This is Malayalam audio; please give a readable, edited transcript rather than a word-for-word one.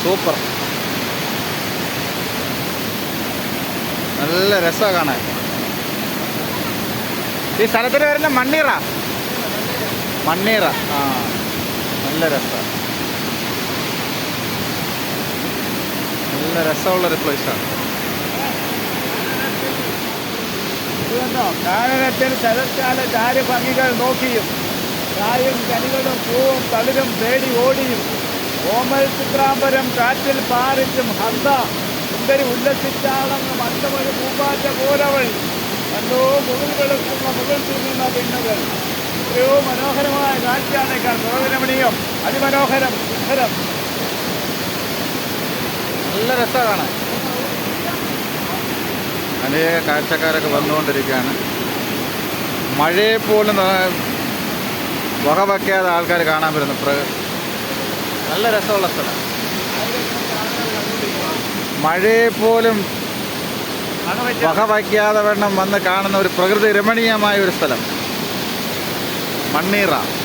സൂപ്പർ. നല്ല രസമാണ് കാണാൻ. ഈ സ്ഥലത്തിന് വരുന്ന മണ്ണീറ. മണ്ണീറ. ആ, നല്ല രസമാണ്. നല്ല രസമുള്ളൊരു പ്ലേസാണ്. കാനനത്തിൽ ശരത്കാല ചാരുഭംഗികൾ നോക്കിയും കായും കനികളും പൂവും തളിരും തേടി ഓടിയും ഓമൽ ചിത്രാംബരം കാറ്റിൽ പാറിച്ചും ഹന്ത സുന്ദരി ഉല്ലസിച്ചാളെന്ന് മണ്ടമൊരു പൂമ്പാറ്റ പോലവൾ കണ്ടോ മുകൾ വെളുക്കുന്ന മുകൾ തിന്നുന്ന പെണ്ണുകൾ. എത്രയോ മനോഹരമായ കാഴ്ചയാണ് പ്രകൃതിരമണീയം, അതിമനോഹരം, സുന്ദരം. നല്ല രസമാണ് കാണാൻ. അനേക കാഴ്ചക്കാരൊക്കെ വന്നുകൊണ്ടിരിക്കുകയാണ്. മഴയെ പോലും വകവയ്ക്കാതെ ആൾക്കാർ കാണാൻ വരുന്നു. നല്ല രസമുള്ള സ്ഥലം. മഴയെ പോലും വകവയ്ക്കാതെ വേണം വന്ന് കാണുന്ന ഒരു പ്രകൃതി രമണീയമായ ഒരു സ്ഥലം മണ്ണീറ.